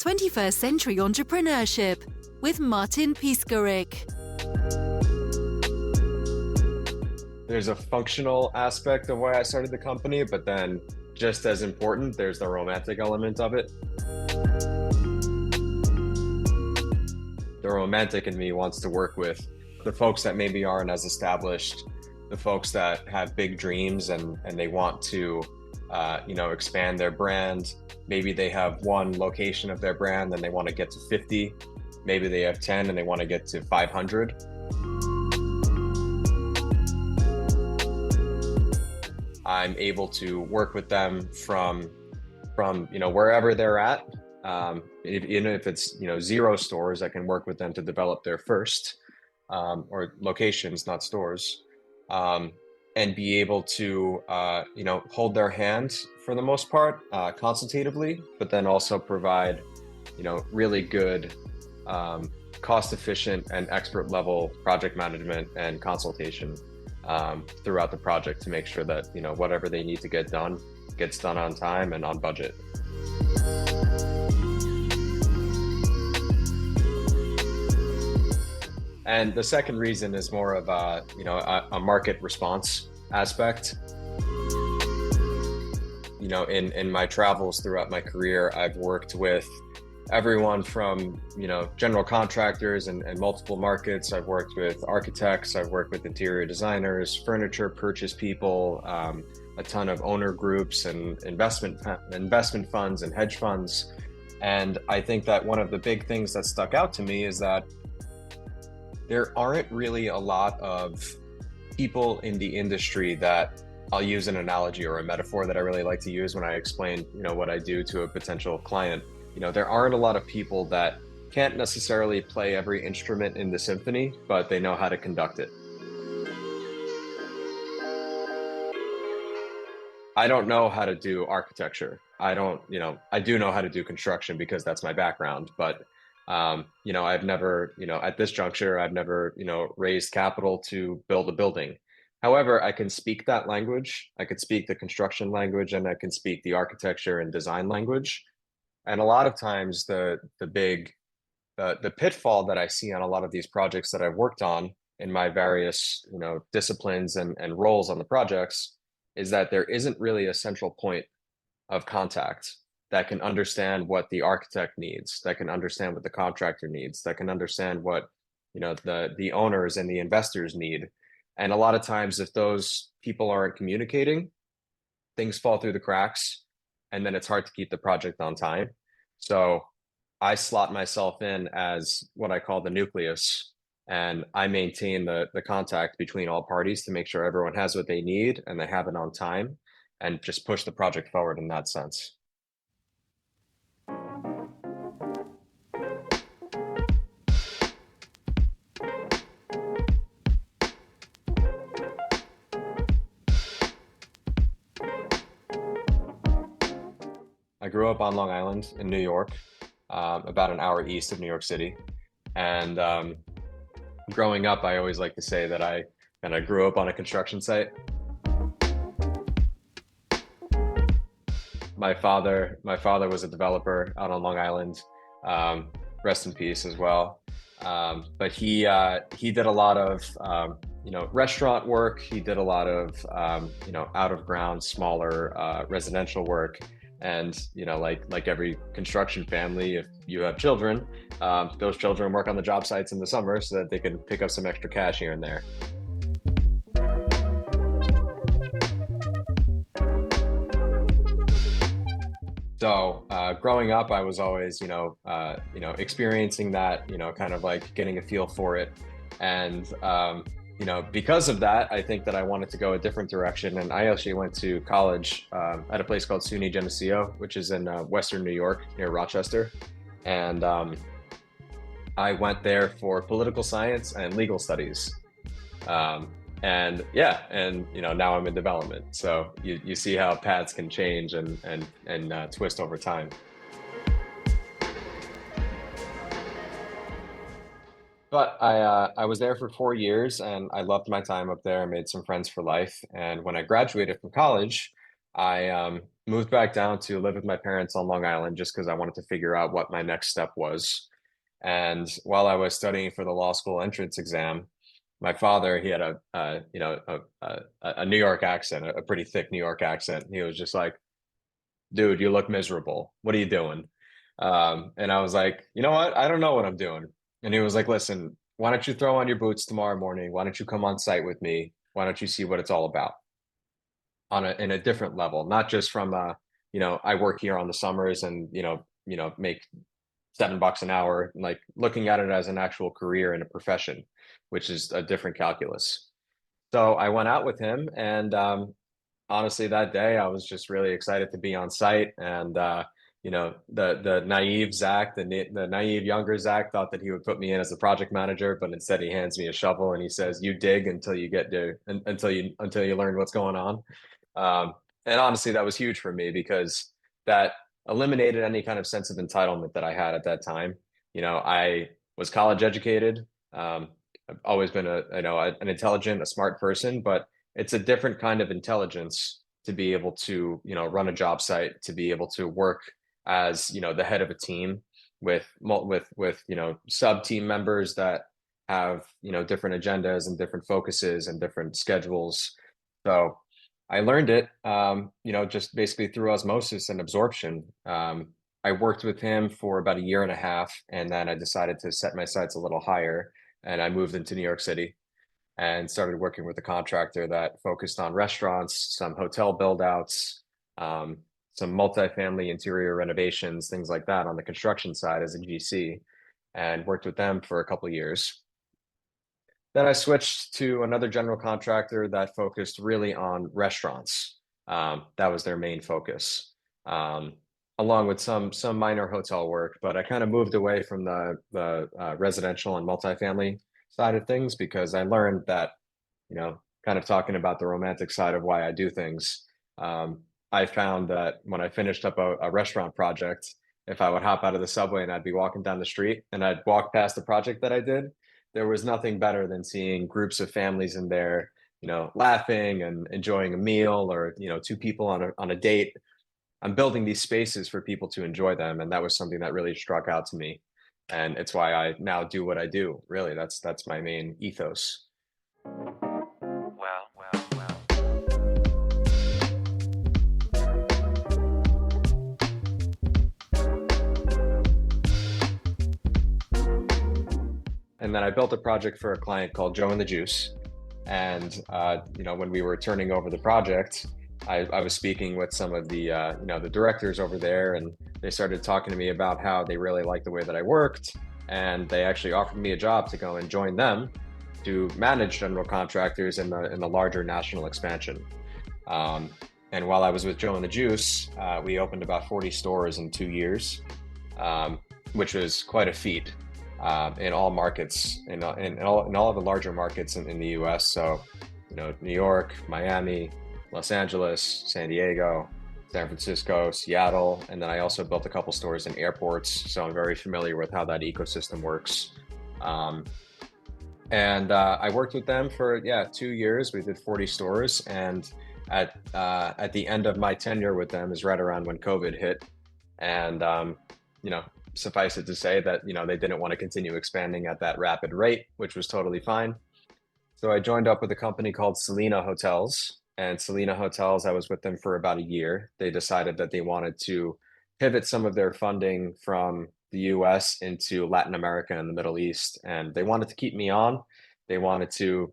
21st Century Entrepreneurship with Martin Piskarik. There's a functional aspect of why I started the company, but then just as important, there's the romantic element of it. The romantic in me wants to work with the folks that maybe aren't as established, the folks that have big dreams and they want to expand their brand. Maybe they have one location of their brand and they want to get to 50. Maybe they have 10 and they want to get to 500. I'm able to work with them from wherever they're at. Even if it's 0 stores, I can work with them to develop their first or locations, not stores, and be able to hold their hand for the most part, consultatively, but then also provide really good, cost-efficient and expert level project management and consultation throughout the project to make sure that whatever they need to get done gets done on time and on budget. And the second reason is more of a market response aspect. In my travels throughout my career, I've worked with everyone from general contractors and multiple markets. I've worked with architects, I've worked with interior designers, furniture purchase people, a ton of owner groups and investment funds and hedge funds. And I think that one of the big things that stuck out to me is that there aren't really a lot of people in the industry that I'll use an analogy or a metaphor that I really like to use when I explain what I do to a potential client. There aren't a lot of people that can't necessarily play every instrument in the symphony, but they know how to conduct it. I don't know how to do architecture. I do know how to do construction because that's my background, but I've never, at this juncture, I've never, raised capital to build a building. However, I can speak that language. I could speak the construction language and I can speak the architecture and design language. And a lot of times the pitfall that I see on a lot of these projects that I've worked on in my various, disciplines and roles on the projects is that there isn't really a central point of contact that can understand what the architect needs, that can understand what the contractor needs, that can understand what the owners and the investors need. And a lot of times if those people aren't communicating, things fall through the cracks and then it's hard to keep the project on time. So I slot myself in as what I call the nucleus, and I maintain the contact between all parties to make sure everyone has what they need and they have it on time and just push the project forward in that sense. I grew up on Long Island in New York, about an hour east of New York City. And growing up, I always like to say that I kind of grew up on a construction site. My father was a developer out on Long Island, rest in peace as well. But he did a lot of restaurant work. He did a lot of out of ground, smaller residential work. And like every construction family, if you have children, those children work on the job sites in the summer so that they can pick up some extra cash here and there. So growing up, I was always experiencing that, kind of like getting a feel for it. And because of that, I think that I wanted to go a different direction. And I actually went to college at a place called SUNY Geneseo, which is in Western New York near Rochester. And I went there for political science and legal studies. Now I'm in development. So you see how paths can change and twist over time. But I was there for 4 years and I loved my time up there. I made some friends for life. And when I graduated from college, I moved back down to live with my parents on Long Island just because I wanted to figure out what my next step was. And while I was studying for the law school entrance exam, my father, he had a New York accent, a pretty thick New York accent. He was just like, dude, you look miserable. What are you doing? And I was like, you know what? I don't know what I'm doing. And he was like, listen, why don't you throw on your boots tomorrow morning? Why don't you come on site with me? Why don't you see what it's all about on a in a different level, not just from I work here on the summers and make $7 an hour, like looking at it as an actual career and a profession, which is a different calculus. So I went out with him, and honestly, that day I was just really excited to be on site. And the naive Zach, the naive younger Zach, thought that he would put me in as a project manager, but instead he hands me a shovel and he says, "You dig until you get to until you learn what's going on." And honestly, that was huge for me because that eliminated any kind of sense of entitlement that I had at that time. I was college educated. I've always been an intelligent, a smart person, but it's a different kind of intelligence to be able to, run a job site, to be able to work as, the head of a team with sub team members that have, different agendas and different focuses and different schedules. So I learned it, just basically through osmosis and absorption. I worked with him for about a year and a half, and then I decided to set my sights a little higher, and I moved into New York City and started working with a contractor that focused on restaurants, some hotel build outs, some multifamily interior renovations, things like that on the construction side as a GC, and worked with them for a couple of years. Then I switched to another general contractor that focused really on restaurants. That was their main focus, along with some minor hotel work. But I kind of moved away from the residential and multifamily side of things because I learned that, kind of talking about the romantic side of why I do things. I found that when I finished up a restaurant project, if I would hop out of the subway and I'd be walking down the street and I'd walk past the project that I did, there was nothing better than seeing groups of families in there, laughing and enjoying a meal, or, two people on a date. I'm building these spaces for people to enjoy them. And that was something that really struck out to me. And it's why I now do what I do. Really, that's my main ethos. And then I built a project for a client called Joe and the Juice. And when we were turning over the project, I was speaking with some of the directors over there, and they started talking to me about how they really liked the way that I worked, and they actually offered me a job to go and join them to manage general contractors in the larger national expansion. And while I was with Joe and the Juice, we opened about 40 stores in 2 years, which was quite a feat in all markets, in all of the larger markets in the U.S. So, New York, Miami, Los Angeles, San Diego, San Francisco, Seattle, and then I also built a couple stores in airports. So I'm very familiar with how that ecosystem works. And I worked with them for 2 years. We did 40 stores, and at the end of my tenure with them is right around when COVID hit, and suffice it to say that they didn't want to continue expanding at that rapid rate, which was totally fine. So I joined up with a company called Selena Hotels, and Selena Hotels, I was with them for about a year. They decided that they wanted to pivot some of their funding from the US into Latin America and the Middle East, and they wanted to keep me on. They wanted to,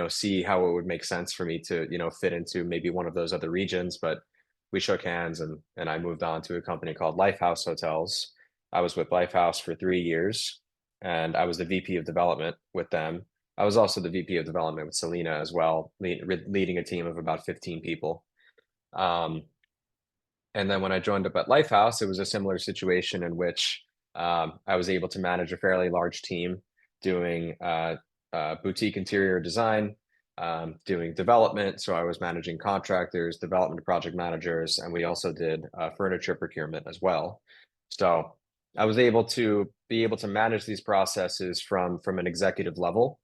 see how it would make sense for me to, fit into maybe one of those other regions. But we shook hands, and I moved on to a company called Lifehouse Hotels. I was with Lifehouse for 3 years, and I was the VP of development with them. I was also the VP of development with Selena as well, leading a team of about 15 people. And then when I joined up at Lifehouse, it was a similar situation in which I was able to manage a fairly large team doing boutique interior design, doing development. So I was managing contractors, development project managers, and we also did furniture procurement as well. So I was able to manage these processes from an executive level,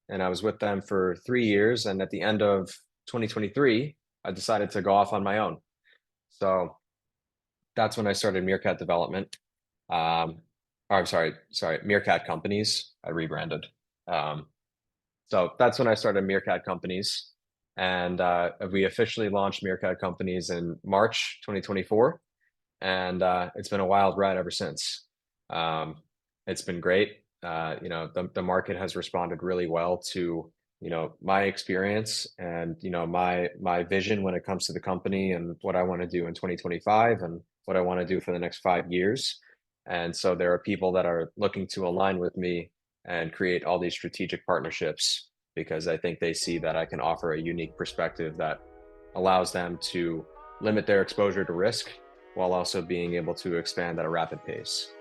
and I was with them for 3 years. And at the end of 2023, I decided to go off on my own. So that's when I started Meerkat development. Or I'm sorry, Meerkat companies. I rebranded. Um, so that's when I started Meerkat companies, and we officially launched Meerkat companies in March 2024, and it's been a wild ride ever since. Um, it's been great. The market has responded really well to my experience and my vision when it comes to the company and what I want to do in 2025 and what I want to do for the next 5 years. And so there are people that are looking to align with me and create all these strategic partnerships because I think they see that I can offer a unique perspective that allows them to limit their exposure to risk while also being able to expand at a rapid pace.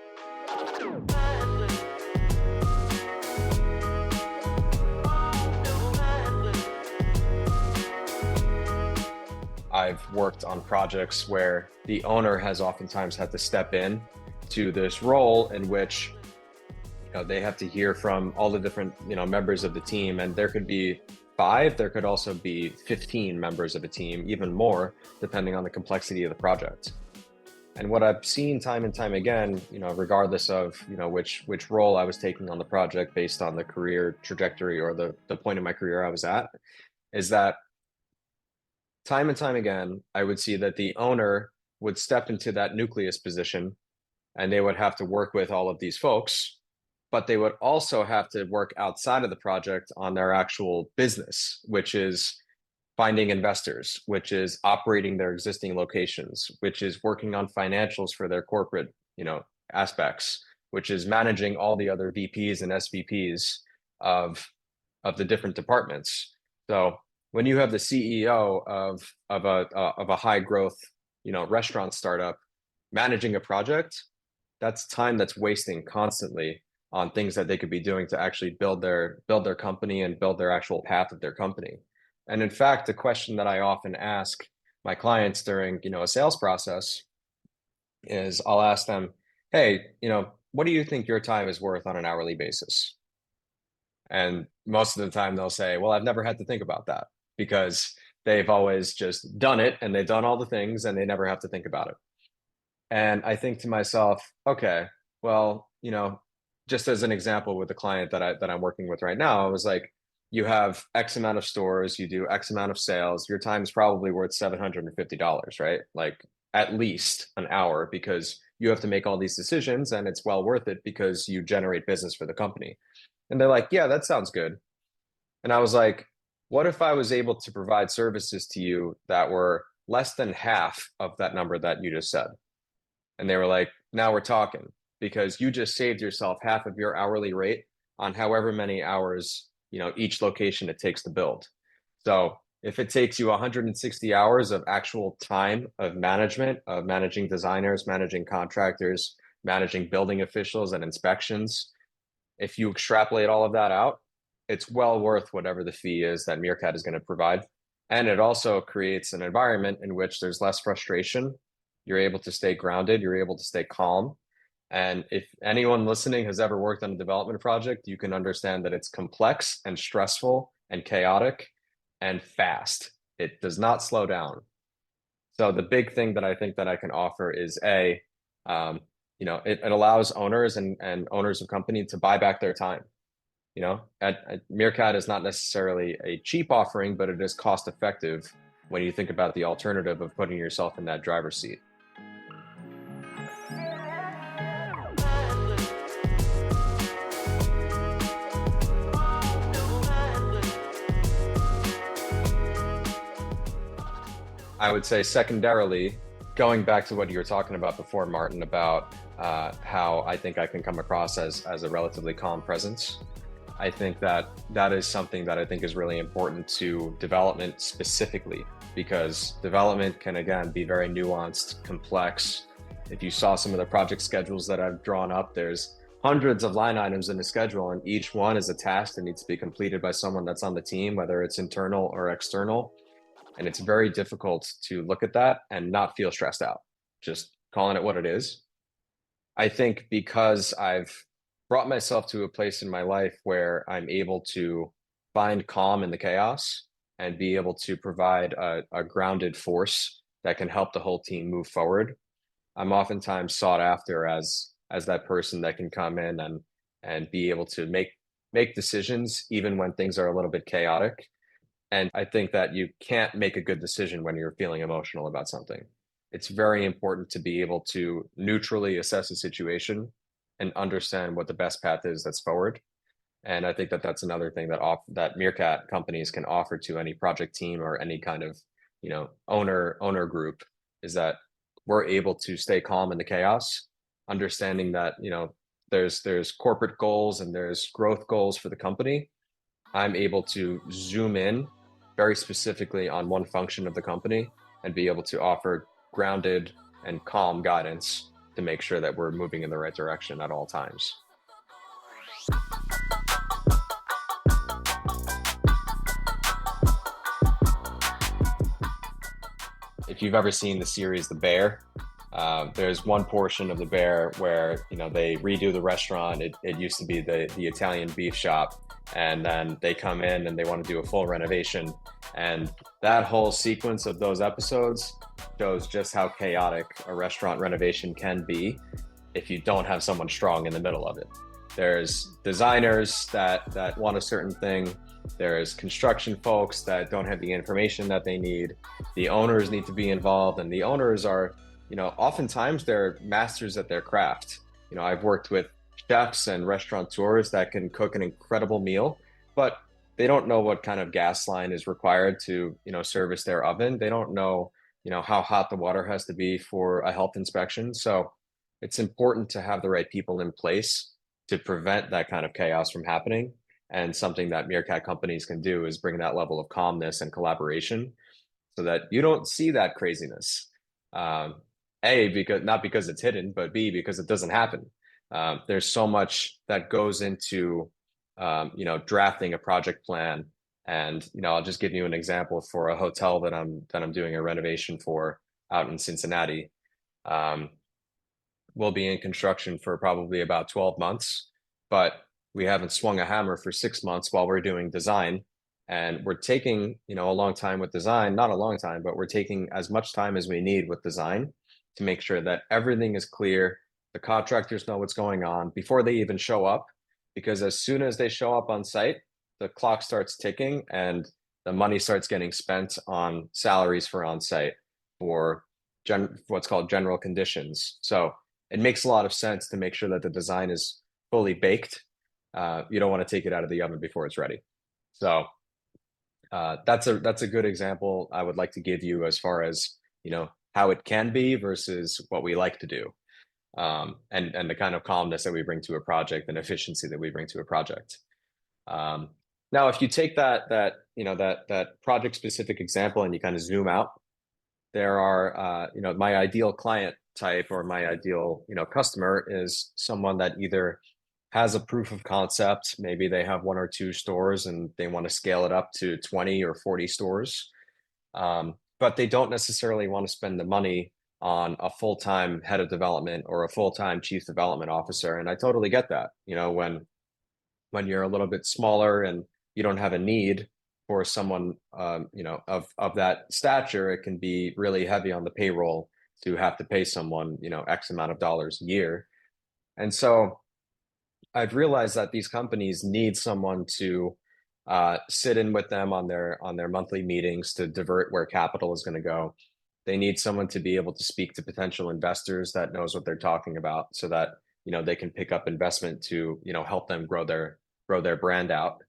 I've worked on projects where the owner has oftentimes had to step in to this role in which they have to hear from all the different members of the team, and there could be 5, there could also be 15 members of a team, even more, depending on the complexity of the project. And what I've seen time and time again, regardless of which role I was taking on the project based on the career trajectory or the point in my career I was at, is that time and time again, I would see that the owner would step into that nucleus position and they would have to work with all of these folks, but they would also have to work outside of the project on their actual business, which is finding investors, which is operating their existing locations, which is working on financials for their corporate, aspects, which is managing all the other VPs and SVPs of the different departments. So when you have the CEO of a high growth, restaurant startup managing a project, that's time that's wasting constantly on things that they could be doing to actually build their company and build their actual path of their company. And in fact, the question that I often ask my clients during, a sales process is I'll ask them, hey, what do you think your time is worth on an hourly basis? And most of the time they'll say, well, I've never had to think about that because they've always just done it and they've done all the things and they never have to think about it. And I think to myself, okay, well, just as an example with the client that I'm working with right now, I was like, you have X amount of stores, you do X amount of sales, your time is probably worth $750, right? Like at least an hour because you have to make all these decisions and it's well worth it because you generate business for the company. And they're like, yeah, that sounds good. And I was like, what if I was able to provide services to you that were less than half of that number that you just said? And they were like, now we're talking because you just saved yourself half of your hourly rate on however many hours, each location it takes to build. So if it takes you 160 hours of actual time of management, of managing designers, managing contractors, managing building officials and inspections, if you extrapolate all of that out, it's well worth whatever the fee is that Meerkat is going to provide. And it also creates an environment in which there's less frustration. You're able to stay grounded. You're able to stay calm. And if anyone listening has ever worked on a development project, you can understand that it's complex and stressful and chaotic and fast. It does not slow down. So the big thing that I think that I can offer is it allows owners and owners of company to buy back their time. At Meerkat is not necessarily a cheap offering, but it is cost effective when you think about the alternative of putting yourself in that driver's seat. I would say secondarily, going back to what you were talking about before, Martin, about how I think I can come across as a relatively calm presence. I think that is something that I think is really important to development specifically, because development can, again, be very nuanced, complex. If you saw some of the project schedules that I've drawn up, there's hundreds of line items in the schedule, and each one is a task that needs to be completed by someone that's on the team, whether it's internal or external. And it's very difficult to look at that and not feel stressed out, just calling it what it is. I think because I've brought myself to a place in my life where I'm able to find calm in the chaos and be able to provide a grounded force that can help the whole team move forward. I'm oftentimes sought after as that person that can come in and be able to make decisions even when things are a little bit chaotic. And I think that you can't make a good decision when you're feeling emotional about something. It's very important to be able to neutrally assess a situation and understand what the best path is that's forward. And I think that that's another thing that Meerkat companies can offer to any project team or any kind of, owner group, is that we're able to stay calm in the chaos, understanding that, there's corporate goals and there's growth goals for the company. I'm able to zoom in very specifically on one function of the company and be able to offer grounded and calm guidance to make sure that we're moving in the right direction at all times. If you've ever seen the series The Bear, there's one portion of The Bear where they redo the restaurant. It used to be the Italian beef shop, and then they come in and they want to do a full renovation. And that whole sequence of those episodes shows just how chaotic a restaurant renovation can be if you don't have someone strong in the middle of it. There's designers that want a certain thing. There's construction folks that don't have the information that they need. The owners need to be involved, and the owners are, oftentimes they're masters at their craft. I've worked with chefs and restaurateurs that can cook an incredible meal, but they don't know what kind of gas line is required to, service their oven. They don't know, how hot the water has to be for a health inspection. So it's important to have the right people in place to prevent that kind of chaos from happening. And something that Meerkat companies can do is bring that level of calmness and collaboration so that you don't see that craziness. A, because not because it's hidden, but B, because it doesn't happen. There's so much that goes into, drafting a project plan. And, I'll just give you an example for a hotel that I'm doing a renovation for out in Cincinnati. We'll be in construction for probably about 12 months, but we haven't swung a hammer for 6 months while we're doing design. And we're taking, a long time with design, not a long time, but we're taking as much time as we need with design to make sure that everything is clear. The contractors know what's going on before they even show up, because as soon as they show up on site, the clock starts ticking and the money starts getting spent on salaries for on site for what's called general conditions. So it makes a lot of sense to make sure that the design is fully baked. You don't want to take it out of the oven before it's ready. So that's a good example I would like to give you as far as how it can be versus what we like to do, and the kind of calmness that we bring to a project and efficiency that we bring to a project. Now, if you take that project specific example and you kind of zoom out, there are my ideal client type or my ideal customer is someone that either has a proof of concept. Maybe they have 1 or 2 stores and they want to scale it up to 20 or 40 stores. But they don't necessarily want to spend the money on a full-time head of development or a full-time chief development officer. And I totally get that. When you're a little bit smaller and you don't have a need for someone, of that stature, it can be really heavy on the payroll to have to pay someone, X amount of dollars a year. And so I've realized that these companies need someone to sit in with them on their monthly meetings to divert where capital is going to go. They need someone to be able to speak to potential investors that knows what they're talking about, so that they can pick up investment to help them grow their brand out.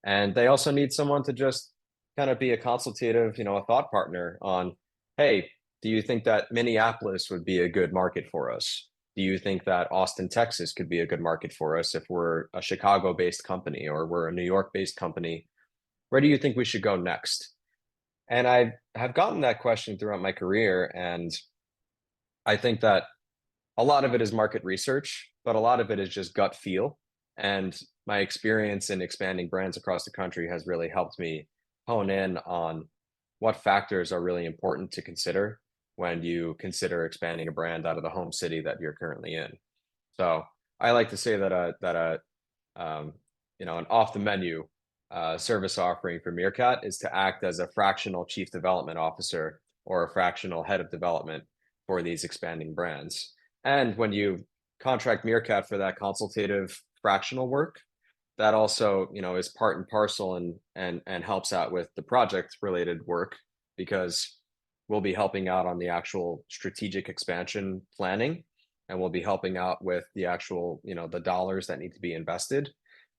And they also need someone to just kind of be a consultative, a thought partner on, hey, do you think that Minneapolis would be a good market for us? Do you think that Austin, Texas could be a good market for us if we're a Chicago-based company or we're a New York-based company? Where do you think we should go next? And I have gotten that question throughout my career, and I think that a lot of it is market research, but a lot of it is just gut feel. And my experience in expanding brands across the country has really helped me hone in on what factors are really important to consider when you consider expanding a brand out of the home city that you're currently in. So I like to say that an off the menu service offering for Meerkat is to act as a fractional chief development officer or a fractional head of development for these expanding brands. And when you contract Meerkat for that consultative fractional work, that also, is part and parcel and helps out with the project related work, because we'll be helping out on the actual strategic expansion planning, and we'll be helping out with the actual, the dollars that need to be invested.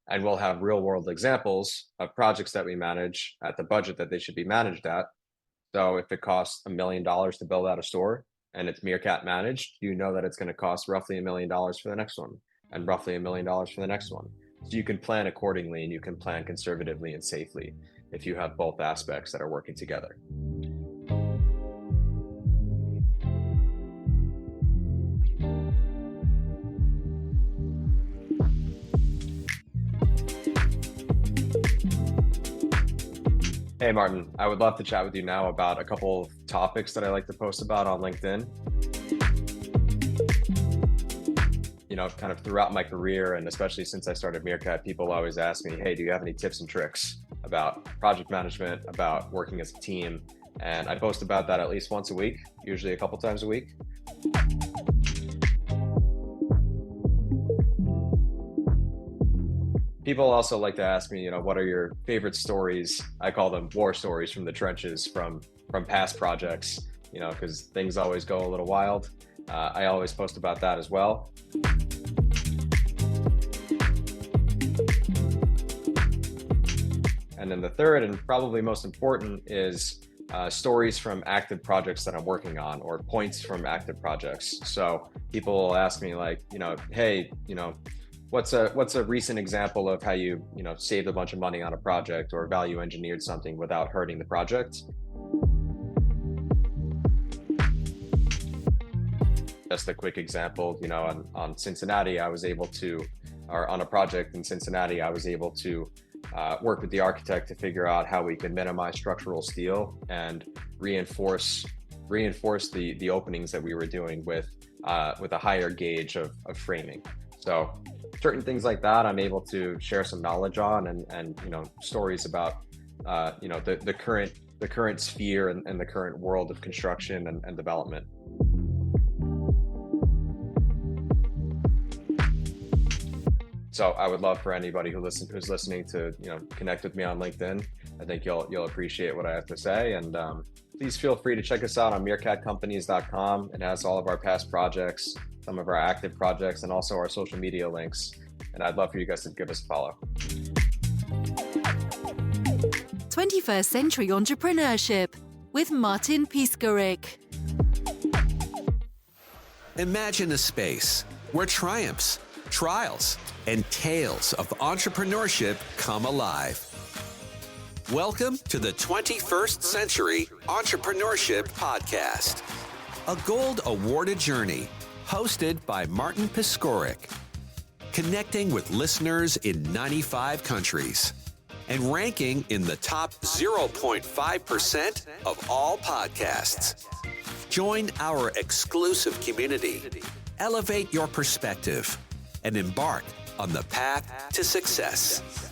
And we'll have real world examples of projects that we manage at the budget that they should be managed at. So if it costs $1 million to build out a store and it's Meerkat managed, that it's going to cost roughly $1 million for the next one, and roughly $1 million for the next one. So you can plan accordingly, and you can plan conservatively and safely if you have both aspects that are working together. Hey, Martin, I would love to chat with you now about a couple of topics that I like to post about on LinkedIn. Kind of throughout my career, and especially since I started Meerkat, people always ask me, hey, do you have any tips and tricks about project management, about working as a team? And I post about that at least once a week, usually a couple times a week. People also like to ask me, what are your favorite stories? I call them war stories from the trenches, from past projects, because things always go a little wild. I always post about that as well. And then the third, and probably most important, is stories from active projects that I'm working on, or points from active projects. So people will ask me like, hey, what's a recent example of how you saved a bunch of money on a project or value engineered something without hurting the project? Just a quick example, on Cincinnati, I was able to, or on a project in Cincinnati, I was able to work with the architect to figure out how we could minimize structural steel and reinforce the openings that we were doing with a higher gauge of framing. So certain things like that, I'm able to share some knowledge on, and stories about the current sphere and the current world of construction and development. So I would love for anybody who's listening to connect with me on LinkedIn. I think you'll appreciate what I have to say, and please feel free to check us out on meerkatcompanies.com. It has all of our past projects, some of our active projects, and also our social media links. And I'd love for you guys to give us a follow. 21st Century Entrepreneurship with Martin Piskarik. Imagine a space where triumphs, trials, and tales of entrepreneurship come alive. Welcome to the 21st Century Entrepreneurship Podcast, a gold awarded journey hosted by Martin Piskarik, connecting with listeners in 95 countries and ranking in the top 0.5% of all podcasts. Join our exclusive community, elevate your perspective, and embark on the path to success.